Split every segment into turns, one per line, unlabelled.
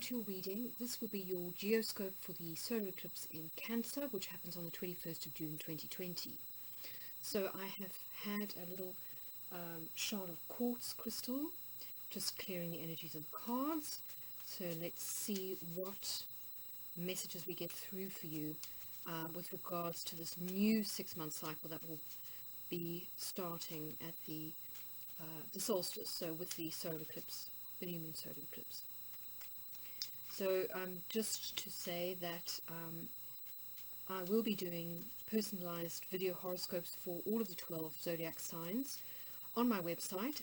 to your reading. This will be your Geoscope for the solar eclipse in Cancer, which happens on the 21st of June 2020. So I have had a little shard of quartz crystal, just clearing the energies of the cards. So let's see what messages we get through for you with regards to this new 6-month cycle that will be starting at the solstice, so with the solar eclipse, the new moon solar eclipse. So just to say that I will be doing personalized video horoscopes for all of the 12 zodiac signs on my website.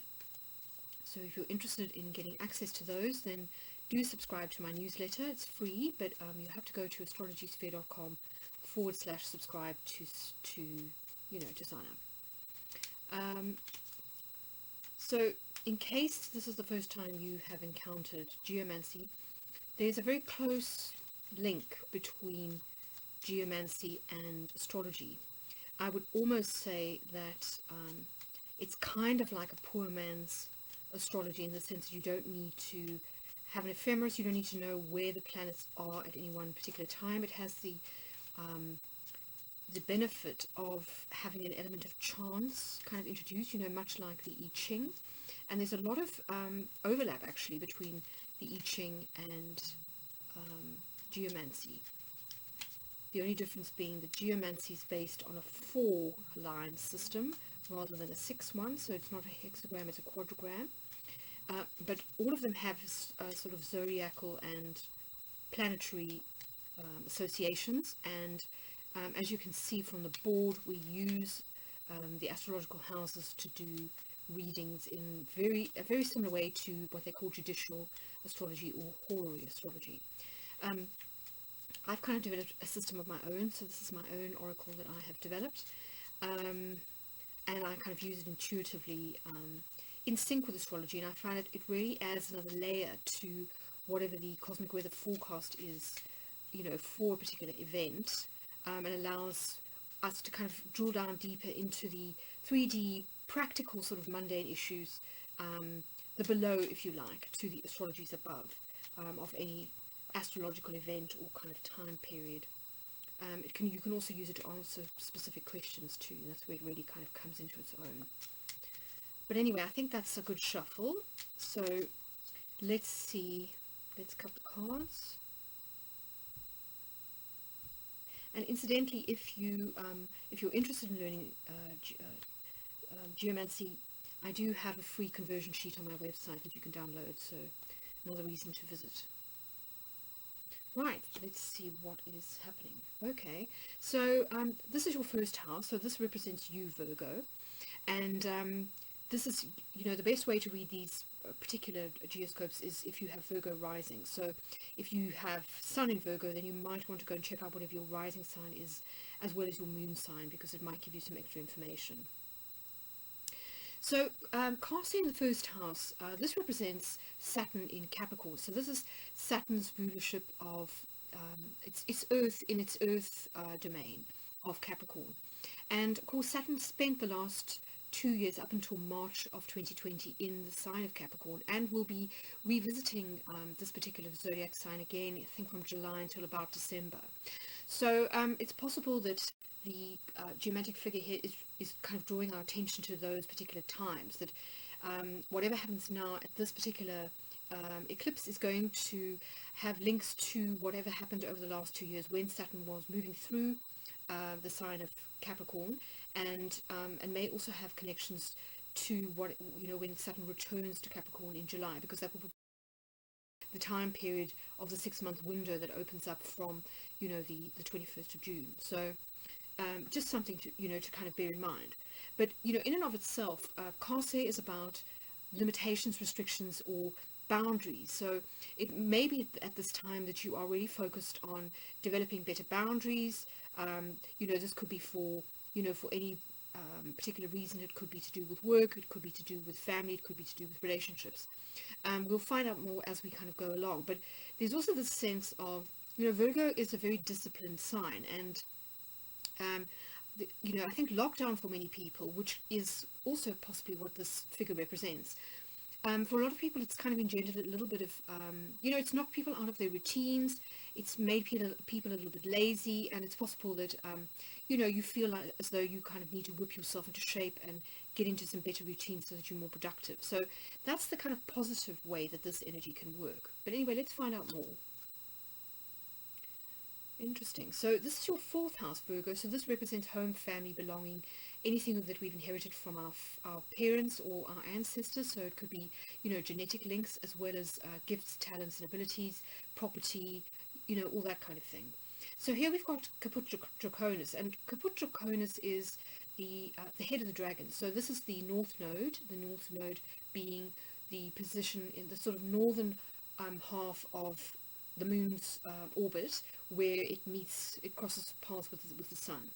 So if you're interested in getting access to those, then do subscribe to my newsletter. It's free, but you have to go to astrologysphere.com/subscribe to sign up. So in case this is the first time you have encountered geomancy, there's a very close link between geomancy and astrology. I would almost say that it's kind of like a poor man's astrology, in the sense that you don't need to have an ephemeris, you don't need to know where the planets are at any one particular time. It has the benefit of having an element of chance kind of introduced, much like the I Ching. And there's a lot of overlap actually between the I Ching and geomancy. The only difference being that geomancy is based on a 4-line system rather than a 6-one, so it's not a hexagram, it's a quadrigram. But all of them have sort of zodiacal and planetary associations, and as you can see from the board, we use the astrological houses to do readings in a very similar way to what they call judicial astrology or horary astrology. I've kind of developed a system of my own, so this is my own oracle that I have developed, and I kind of use it intuitively in sync with astrology, and I find it really adds another layer to whatever the cosmic weather forecast is, for a particular event, and allows us to kind of drill down deeper into the 3D practical sort of mundane issues, the below, if you like, to the astrologies above, of any astrological event or kind of time period. You can also use it to answer specific questions too, and that's where it really kind of comes into its own. But anyway, I think that's a good shuffle. So let's see, let's cut the cards. And incidentally, if you're interested in learning geomancy, I do have a free conversion sheet on my website that you can download, so another reason to visit. Right, let's see what is happening. Okay, so this is your first house, so this represents you, Virgo, and this is, the best way to read these particular geoscopes is if you have Virgo rising. So if you have Sun in Virgo, then you might want to go and check out whatever your rising sign is, as well as your moon sign, because it might give you some extra information. So casting in the first house, this represents Saturn in Capricorn. So this is Saturn's rulership of it's Earth, in its Earth domain of Capricorn. And of course, Saturn spent the last 2 years up until March of 2020 in the sign of Capricorn, and will be revisiting this particular zodiac sign again, I think from July until about December. So it's possible that the geometric figure here is kind of drawing our attention to those particular times, that whatever happens now at this particular eclipse is going to have links to whatever happened over the last 2 years when Saturn was moving through the sign of Capricorn, and may also have connections to what when Saturn returns to Capricorn in July, because that will be the time period of the 6-month window that opens up from the 21st of June. So just something to to kind of bear in mind. But in and of itself, Kase is about limitations, restrictions, or boundaries. So it may be at this time that you are really focused on developing better boundaries. This could be for for any particular reason. It could be to do with work, it could be to do with family, it could be to do with relationships. We'll find out more as we kind of go along. But there's also this sense of Virgo is a very disciplined sign, and I think lockdown for many people, which is also possibly what this figure represents, For a lot of people, it's kind of engendered a little bit of, it's knocked people out of their routines. It's made people a little bit lazy, and it's possible that, you feel like as though you kind of need to whip yourself into shape and get into some better routines so that you're more productive. So that's the kind of positive way that this energy can work. But anyway, let's find out more. Interesting. So this is your fourth house, Virgo. So this represents home, family, belonging, anything that we've inherited from our parents or our ancestors. So it could be, genetic links, as well as gifts, talents, and abilities, property, all that kind of thing. So here we've got Caput Draconis, and Caput Draconis is the head of the dragon. So this is the north node being the position in the sort of northern half of the moon's orbit, where it crosses paths with the sun.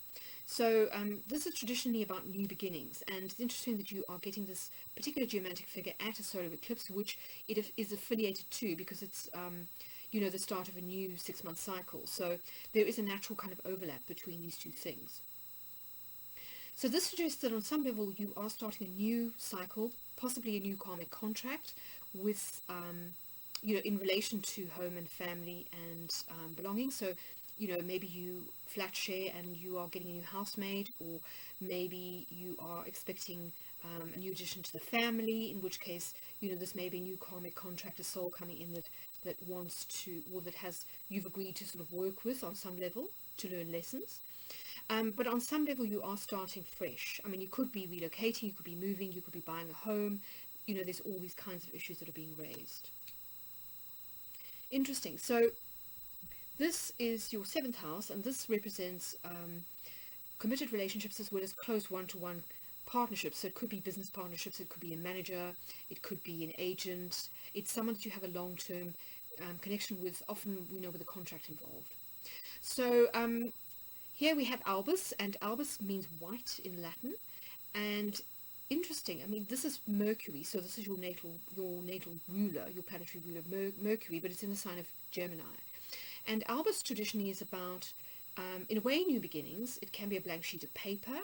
So this is traditionally about new beginnings, and it's interesting that you are getting this particular geomantic figure at a solar eclipse, which it is affiliated to, because it's the start of a new 6-month cycle. So there is a natural kind of overlap between these two things. So this suggests that on some level you are starting a new cycle, possibly a new karmic contract with in relation to home and family and belonging. So, maybe you flat share and you are getting a new housemaid, or maybe you are expecting a new addition to the family, in which case, this may be a new karmic contract, a soul coming in that wants to, or that you've agreed to sort of work with on some level to learn lessons. But on some level you are starting fresh. I mean, you could be relocating, you could be moving, you could be buying a home. There's all these kinds of issues that are being raised. Interesting. So this is your 7th house, and this represents committed relationships as well as close one-to-one partnerships. So it could be business partnerships, it could be a manager, it could be an agent. It's someone that you have a long-term connection with, often with a contract involved. So here we have albus, and albus means white in Latin. And interesting, I mean, this is Mercury, so this is your natal ruler, your planetary ruler, Mercury, but it's in the sign of Gemini. And albus traditionally is about, in a way, new beginnings. It can be a blank sheet of paper.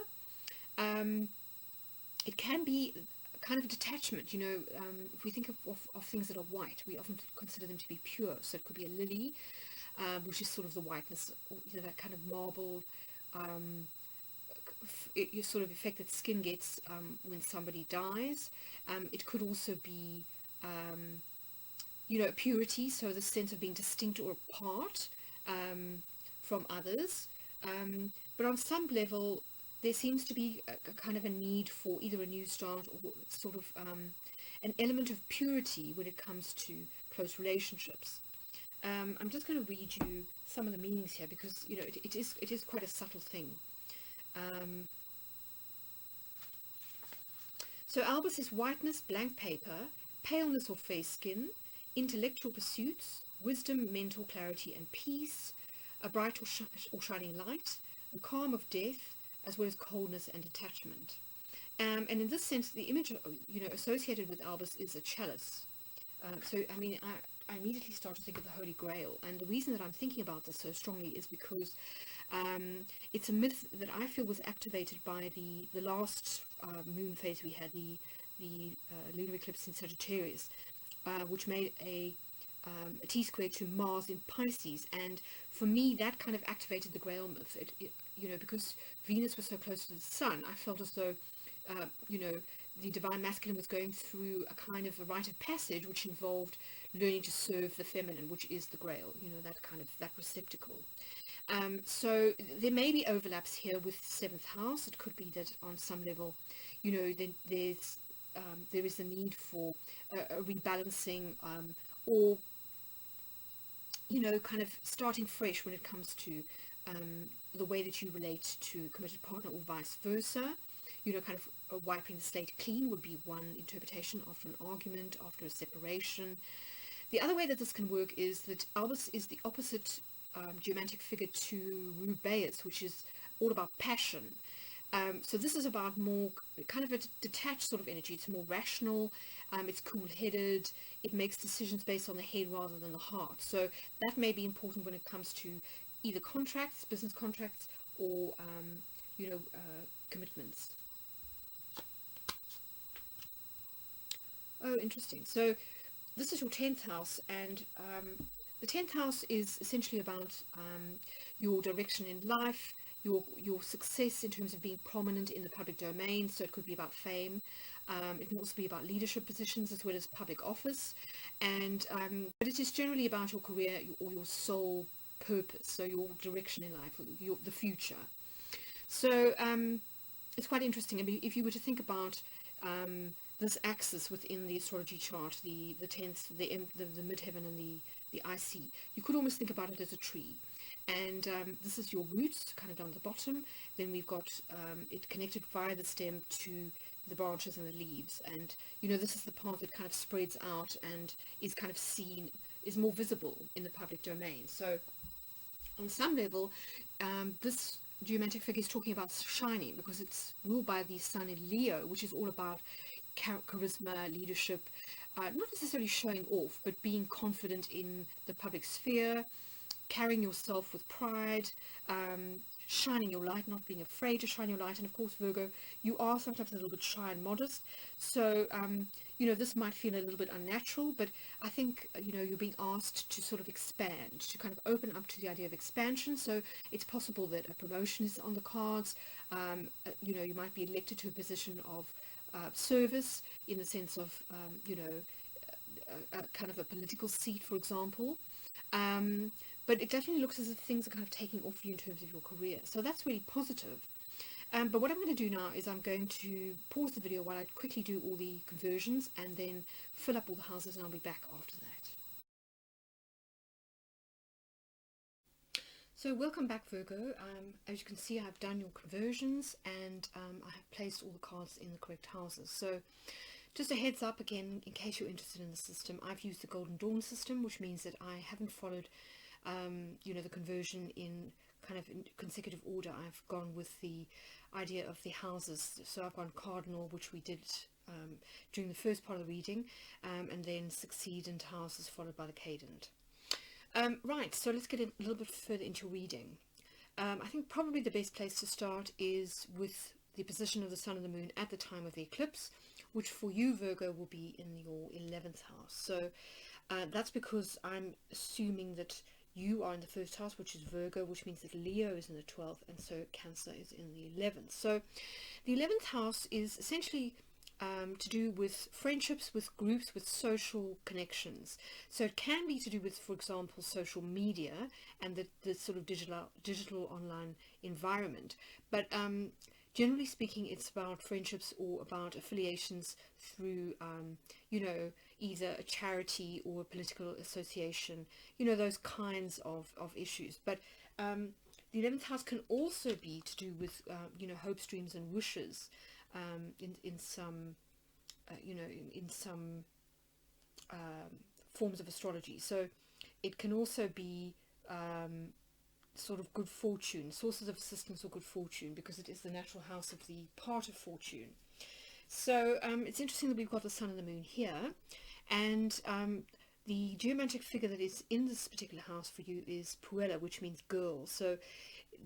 It can be kind of a detachment. If we think of things that are white, we often consider them to be pure. So it could be a lily, which is sort of the whiteness, that kind of marble, sort of effect that skin gets when somebody dies. It could also be, purity, so the sense of being distinct or apart from others. But on some level, there seems to be a kind of a need for either a new start or sort of an element of purity when it comes to close relationships. I'm just going to read you some of the meanings here, because it is quite a subtle thing. So albus is whiteness, blank paper, paleness or fair skin, intellectual pursuits, wisdom, mental clarity and peace, a bright or shining light, the calm of death, as well as coldness and detachment. And in this sense, the image associated with albus is a chalice. So I mean, I immediately start to think of the Holy Grail, and the reason that I'm thinking about this so strongly is because it's a myth that I feel was activated by the last moon phase we had, the lunar eclipse in Sagittarius, which made a T-square to Mars in Pisces. And for me, that kind of activated the Grail myth. Because Venus was so close to the Sun, I felt as though the divine masculine was going through a kind of a rite of passage, which involved learning to serve the feminine, which is the Grail, that receptacle. So there may be overlaps here with 7th house. It could be that on some level, there is a need for a rebalancing, or kind of starting fresh when it comes to the way that you relate to a committed partner, or vice versa. Kind of wiping the slate clean would be one interpretation after an argument, after a separation. The other way that this can work is that albus is the opposite geomantic figure to Rubaeus, which is all about passion. So this is about more kind of a detached sort of energy. It's more rational, it's cool-headed, it makes decisions based on the head rather than the heart. So that may be important when it comes to either contracts, business contracts, or commitments. Oh, interesting. So this is your 10th house, and the 10th house is essentially about your direction in life, your success in terms of being prominent in the public domain. So it could be about fame. It can also be about leadership positions as well as public office, and but it is generally about your career or your sole purpose, so your direction in life, or the future. So it's quite interesting. I mean, if you were to think about this axis within the astrology chart, the 10th, the midheaven, and the IC, you could almost think about it as a tree. And this is your roots, kind of down the bottom. Then we've got it connected via the stem to the branches and the leaves. And, you know, this is the part that kind of spreads out and is kind of seen, is more visible in the public domain. So on some level, this geomantic figure is talking about shining, because it's ruled by the sun in Leo, which is all about charisma, leadership, not necessarily showing off, but being confident in the public sphere, carrying yourself with pride, shining your light, not being afraid to shine your light. And of course, Virgo, you are sometimes a little bit shy and modest, so you know, this might feel a little bit unnatural, but I think, you know, you're being asked to sort of expand, to kind of open up to the idea of expansion. So it's possible that a promotion is on the cards. You know, you might be elected to a position of service, in the sense of you know, kind of a political seat, for example. But it definitely looks as if things are kind of taking off you in terms of your career. So that's really positive. But what I'm going to do now is I'm going to pause the video while I quickly do all the conversions and then fill up all the houses, and I'll be back after that. So welcome back, Virgo. As you can see, I've done your conversions, and I have placed all the cards in the correct houses. So just a heads up again, in case you're interested in the system, I've used the Golden Dawn system, which means that I haven't followed you know, the conversion in kind of in consecutive order. I've gone with the idea of the houses. So I've gone cardinal, which we did during the first part of the reading, and then succeedent houses followed by the cadent. Right, so let's get a little bit further into reading. I think probably the best place to start is with the position of the sun and the moon at the time of the eclipse, which for you, Virgo, will be in your 11th house. So that's because I'm assuming that you are in the first house, which is Virgo, which means that Leo is in the 12th, and so Cancer is in the 11th. So the 11th house is essentially to do with friendships, with groups, with social connections. So it can be to do with, for example, social media and the sort of digital online environment. But generally speaking, it's about friendships or about affiliations through, you know, either a charity or a political association, you know, those kinds of issues. But the 11th house can also be to do with, you know, hopes, dreams and wishes in some, you know, in some forms of astrology. So it can also be sort of good fortune, sources of assistance or good fortune, because it is the natural house of the part of fortune. So it's interesting that we've got the sun and the moon here, and the geomantic figure that is in this particular house for you is Puella, which means girl. So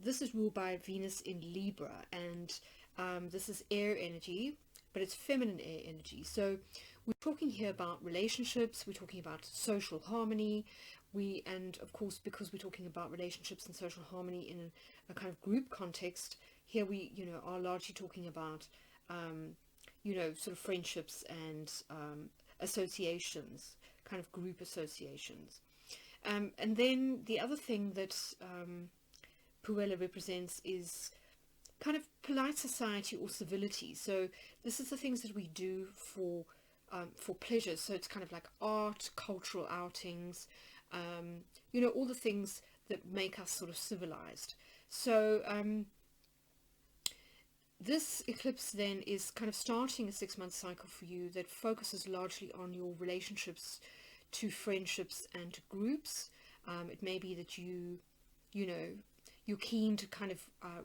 this is ruled by Venus in Libra, and this is air energy, but it's feminine air energy. So we're talking here about relationships, we're talking about social harmony, and of course, because we're talking about relationships and social harmony in a kind of group context, here we, you know, are largely talking about you know, sort of friendships and associations, kind of group associations. And then the other thing that Puella represents is kind of polite society or civility. So this is the things that we do for pleasure. So it's kind of like art, cultural outings, you know, all the things that make us sort of civilized. So this eclipse then is kind of starting a 6-month cycle for you that focuses largely on your relationships to friendships and to groups. It may be that you know, you're keen to kind of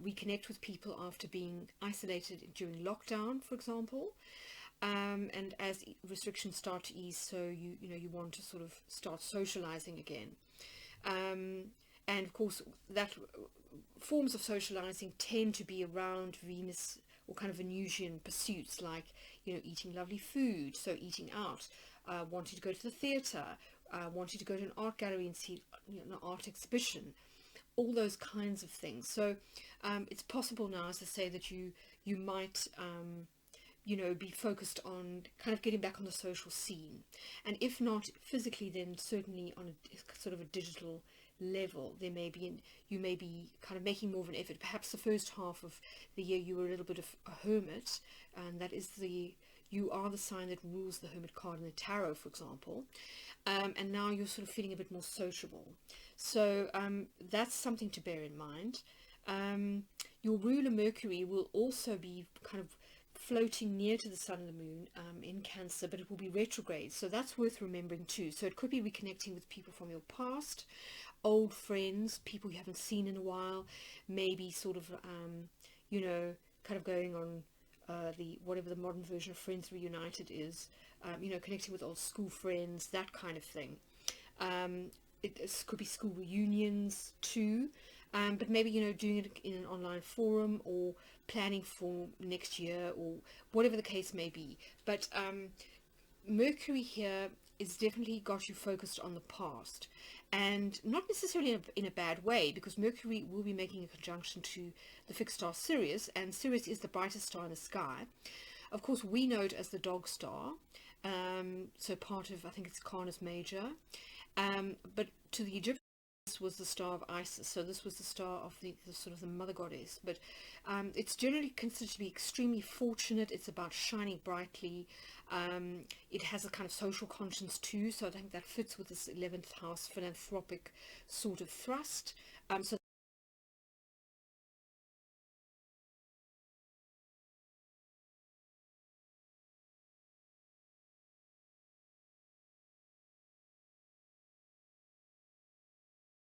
reconnect with people after being isolated during lockdown, for example. And as restrictions start to ease, so you know, you want to sort of start socializing again. And of course, that forms of socializing tend to be around Venus or kind of Venusian pursuits, like, you know, eating lovely food, so eating out, wanting to go to the theatre, wanting to go to an art gallery and see, you know, an art exhibition, all those kinds of things. So it's possible now, as I say, that you might you know, be focused on kind of getting back on the social scene, and if not physically, then certainly on a sort of a digital level. There may be, you may be kind of making more of an effort. Perhaps the first half of the year you were a little bit of a hermit, and that is you are the sign that rules the hermit card in the tarot, for example, and now you're sort of feeling a bit more sociable. So that's something to bear in mind. Your ruler Mercury will also be kind of floating near to the sun and the moon in Cancer, but it will be retrograde, so that's worth remembering too. So it could be reconnecting with people from your past, old friends, people you haven't seen in a while, maybe sort of you know, kind of going on the whatever the modern version of Friends Reunited is, you know, connecting with old school friends, that kind of thing. It could be school reunions too, but maybe, you know, doing it in an online forum, or planning for next year, or whatever the case may be. But Mercury here is definitely got you focused on the past, and not necessarily in a bad way, because Mercury will be making a conjunction to the fixed star Sirius, and Sirius is the brightest star in the sky. Of course, we know it as the dog star, so part of, I think it's Canis Major, but to the Egyptians, this was the star of Isis, so this was the star of the sort of the mother goddess. But it's generally considered to be extremely fortunate. It's about shining brightly. It has a kind of social conscience too, so I think that fits with this 11th house philanthropic sort of thrust. So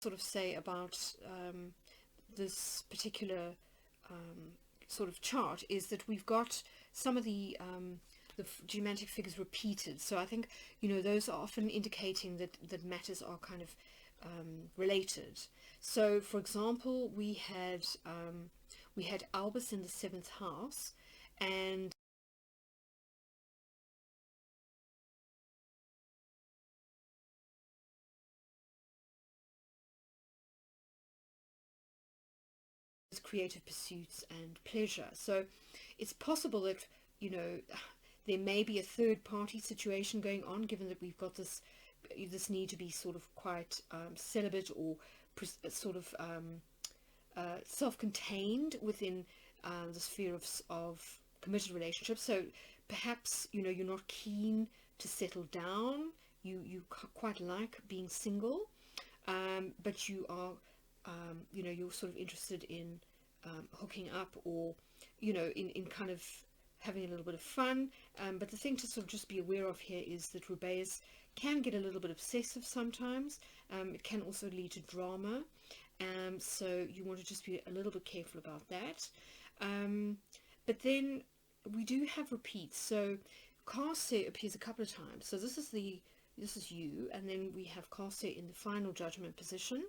sort of say about this particular sort of chart is that we've got some of the geomantic figures repeated. So I think, you know, those are often indicating that matters are kind of related. So for example, we had Albus in the 7th house, and creative pursuits and pleasure. So it's possible that, you know, there may be a third party situation going on, given that we've got this need to be sort of quite celibate, or sort of self-contained within the sphere of committed relationships. So perhaps, you know, you're not keen to settle down, you quite like being single, but you are you know, you're sort of interested in hooking up, or, you know, in kind of having a little bit of fun. But the thing to sort of just be aware of here is that Rubeus can get a little bit obsessive sometimes. It can also lead to drama. So you want to just be a little bit careful about that. But then we do have repeats. So Kase appears a couple of times. So this is you, and then we have Kase in the final judgment position.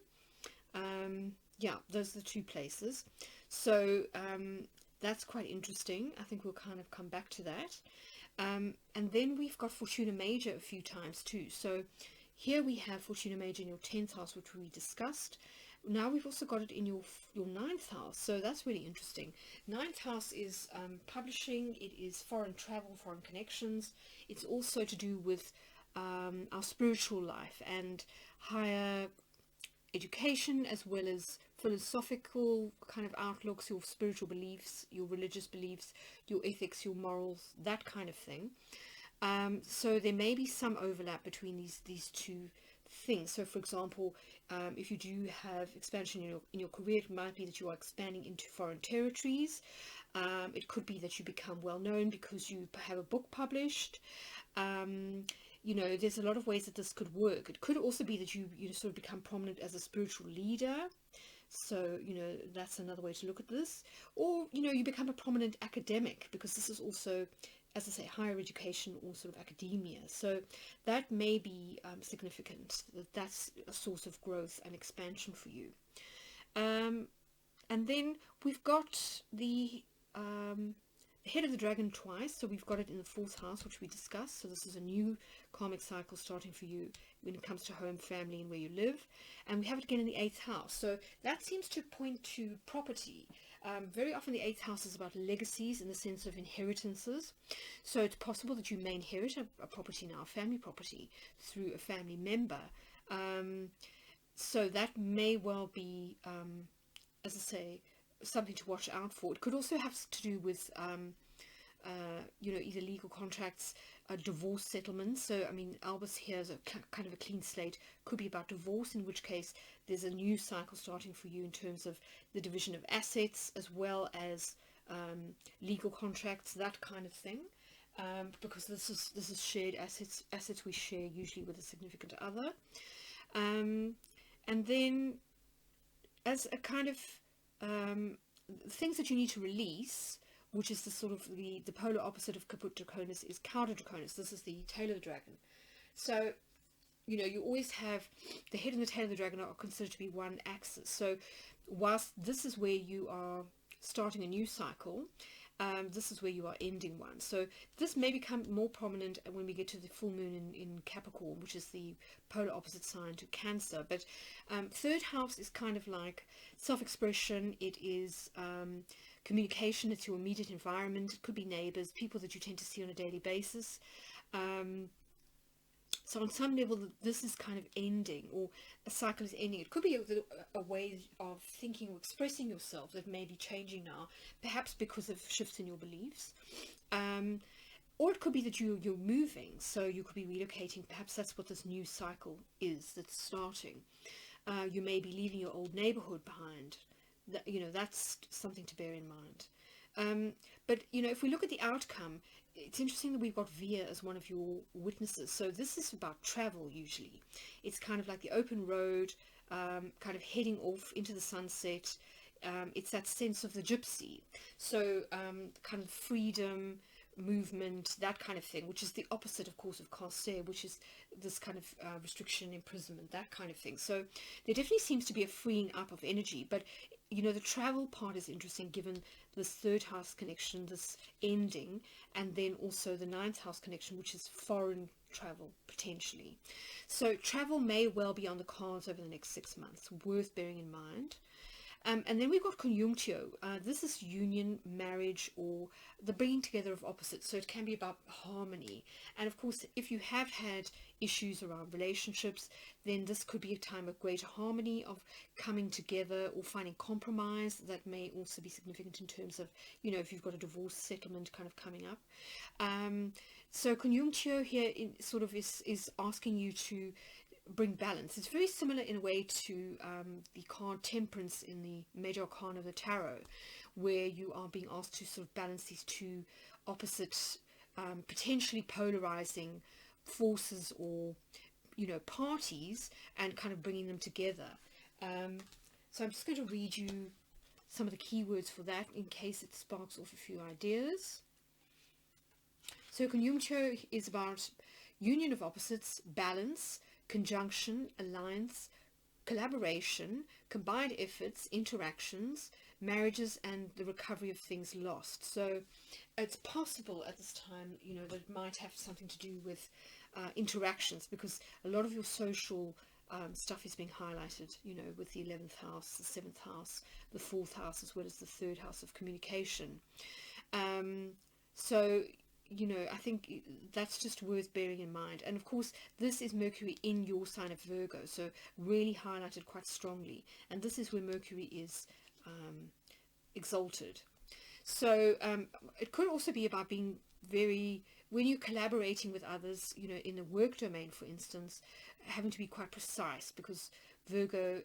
Yeah, those are the two places. So that's quite interesting. I think we'll kind of come back to that. And then we've got Fortuna Major a few times too. So here we have Fortuna Major in your 10th house, which we discussed. Now we've also got it in your 9th house, so that's really interesting. 9th house is publishing, it is foreign travel, foreign connections. It's also to do with our spiritual life and higher education, as well as philosophical kind of outlooks, your spiritual beliefs, your religious beliefs, your ethics, your morals, that kind of thing. So there may be some overlap between these two things. So for example, if you do have expansion in your career, it might be that you are expanding into foreign territories. It could be that you become well known because you have a book published. You know, there's a lot of ways that this could work. It could also be that you sort of become prominent as a spiritual leader. So, you know, that's another way to look at this. Or, you know, you become a prominent academic, because this is also, as I say, higher education or sort of academia. So that may be significant. That's a source of growth and expansion for you. And then we've got the head of the dragon twice, so we've got it in the 4th house, which we discussed. So this is a new karmic cycle starting for you when it comes to home, family, and where you live. And we have it again in the 8th house, so that seems to point to property. Very often the 8th house is about legacies in the sense of inheritances, so it's possible that you may inherit a property now, a family property, through a family member. So that may well be, as I say, something to watch out for. It could also have to do with either legal contracts, divorce settlements. So I mean, Albus here is a kind of a clean slate. Could be about divorce, in which case there's a new cycle starting for you in terms of the division of assets, as well as legal contracts, that kind of thing. Because this is shared assets we share usually with a significant other. And then as a kind of things that you need to release, which is the sort of the polar opposite of caput draconis, is cauda draconis. This is the tail of the dragon. So you always have the head and the tail of the dragon are considered to be one axis. So whilst this is where you are starting a new cycle, this is where you are ending one. So this may become more prominent when we get to the full moon in Capricorn, which is the polar opposite sign to Cancer. But 3rd house is kind of like self-expression. It is communication. It's your immediate environment. It could be neighbors, people that you tend to see on a daily basis. So on some level, this is kind of ending, or a cycle is ending. It could be a way of thinking or expressing yourself that may be changing now, perhaps because of shifts in your beliefs. Or it could be that you're moving, so you could be relocating. Perhaps that's what this new cycle is that's starting. You may be leaving your old neighborhood behind. That's something to bear in mind. But if we look at the outcome, it's interesting that we've got Via as one of your witnesses. So this is about travel usually. It's kind of like the open road, kind of heading off into the sunset. It's that sense of the gypsy. So kind of freedom, movement, that kind of thing, which is the opposite, of course, of Corsair, which is this kind of restriction, imprisonment, that kind of thing. So there definitely seems to be a freeing up of energy. But the travel part is interesting, given this 3rd house connection, this ending, and then also the 9th house connection, which is foreign travel, potentially. So travel may well be on the cards over the next 6 months, worth bearing in mind. And then we've got conjunctio. This is union, marriage, or the bringing together of opposites. So it can be about harmony. And of course, if you have had issues around relationships, then this could be a time of greater harmony, of coming together or finding compromise. That may also be significant in terms of, if you've got a divorce settlement kind of coming up. So conjunctio here is asking you to bring balance. It's very similar in a way to the card Temperance in the Major Arcana of the Tarot, where you are being asked to sort of balance these two opposite, potentially polarizing forces or parties, and kind of bringing them together. So I'm just going to read you some of the keywords for that in case it sparks off a few ideas. So conjunctio is about union of opposites, balance, conjunction, alliance, collaboration, combined efforts, interactions, marriages, and the recovery of things lost. So it's possible at this time, that it might have something to do with interactions, because a lot of your social stuff is being highlighted, with the 11th house, the 7th house, the 4th house, as well as the 3rd house of communication. So I think that's just worth bearing in mind. And of course, this is Mercury in your sign of Virgo, so really highlighted quite strongly. And this is where Mercury is exalted. So it could also be about being when you're collaborating with others, in the work domain, for instance, having to be quite precise, because Virgo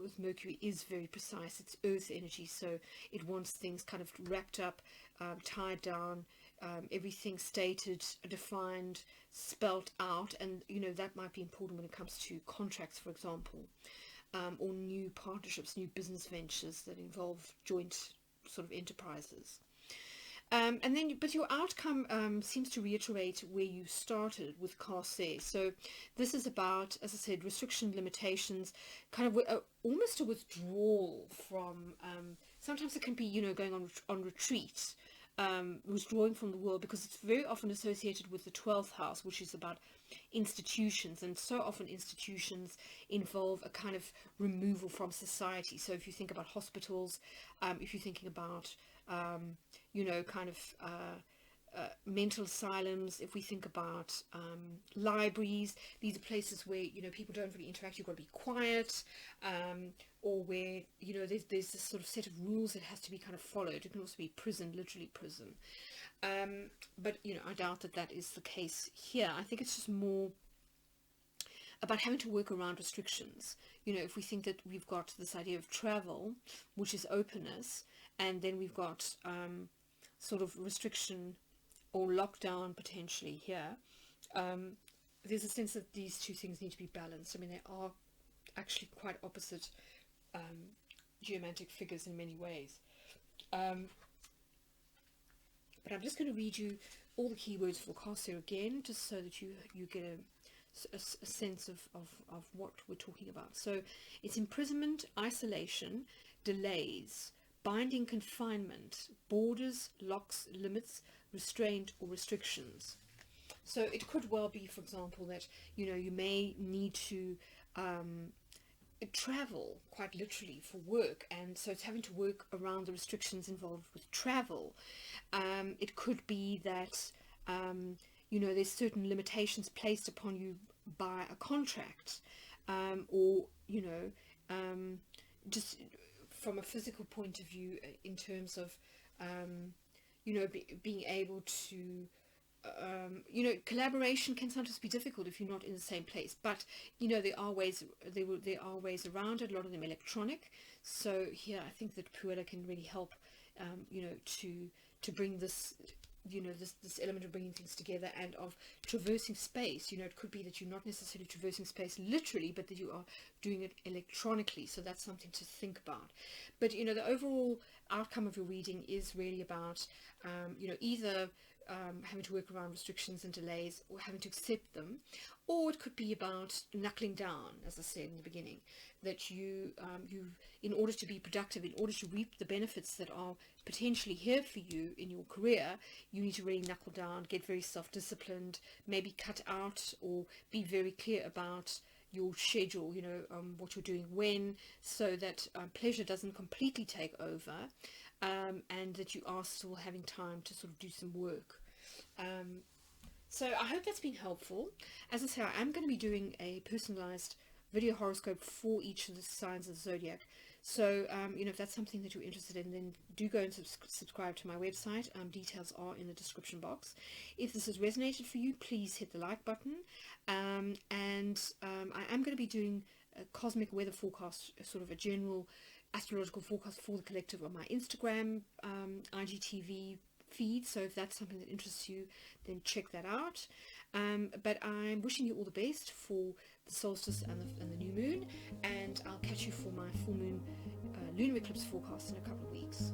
with Mercury is very precise. It's earth energy, so it wants things kind of wrapped up, tied down, everything stated, defined, spelt out. And that might be important when it comes to contracts, for example, or new partnerships, new business ventures that involve joint sort of enterprises. But your outcome seems to reiterate where you started with Corsair. So this is about, as I said, restriction, limitations, kind of almost a withdrawal from, sometimes it can be, going on retreat, withdrawing from the world, because it's very often associated with the 12th house, which is about institutions, and so often institutions involve a kind of removal from society. So if you think about hospitals, if you're thinking about kind of mental asylums, if we think about libraries, these are places where people don't really interact. You've got to be quiet, or where there's this sort of set of rules that has to be kind of followed. It can also be prison, literally prison, but I doubt that is the case here. I think it's just more about having to work around restrictions. If we think that we've got this idea of travel, which is openness, and then we've got sort of restriction or lockdown potentially here, there's a sense that these two things need to be balanced. I mean, they are actually quite opposite geomantic figures in many ways. But I'm just going to read you all the keywords forecast here again, just so that you get a sense of what we're talking about. So it's imprisonment, isolation, delays, binding confinement, borders, locks, limits, restraint, or restrictions. So it could well be, for example, that you may need to travel quite literally for work, and so it's having to work around the restrictions involved with travel. It could be that there's certain limitations placed upon you by a contract, or just from a physical point of view, in terms of being able to collaboration can sometimes be difficult if you're not in the same place, but there are ways around it, a lot of them electronic. So here I think that Puella can really help to bring this this element of bringing things together and of traversing space. It could be that you're not necessarily traversing space literally, but that you are doing it electronically. So that's something to think about. But the overall outcome of your reading is really about either having to work around restrictions and delays, or having to accept them, or it could be about knuckling down, as I said in the beginning, that you in order to be productive, in order to reap the benefits that are potentially here for you in your career, you need to really knuckle down, get very self-disciplined, maybe cut out or be very clear about your schedule, what you're doing when, so that pleasure doesn't completely take over, and that you are still having time to sort of do some work. So I hope that's been helpful. As I say, I am going to be doing a personalized video horoscope for each of the signs of the zodiac. So if that's something that you're interested in, then do go and subscribe to my website. Details are in the description box. If this has resonated for you, please hit the like button. I am going to be doing a cosmic weather forecast, sort of a general astrological forecast for the collective on my Instagram, IGTV feed. So if that's something that interests you, then check that out. But I'm wishing you all the best for the solstice and the new moon, and I'll catch you for my full moon lunar eclipse forecast in a couple of weeks.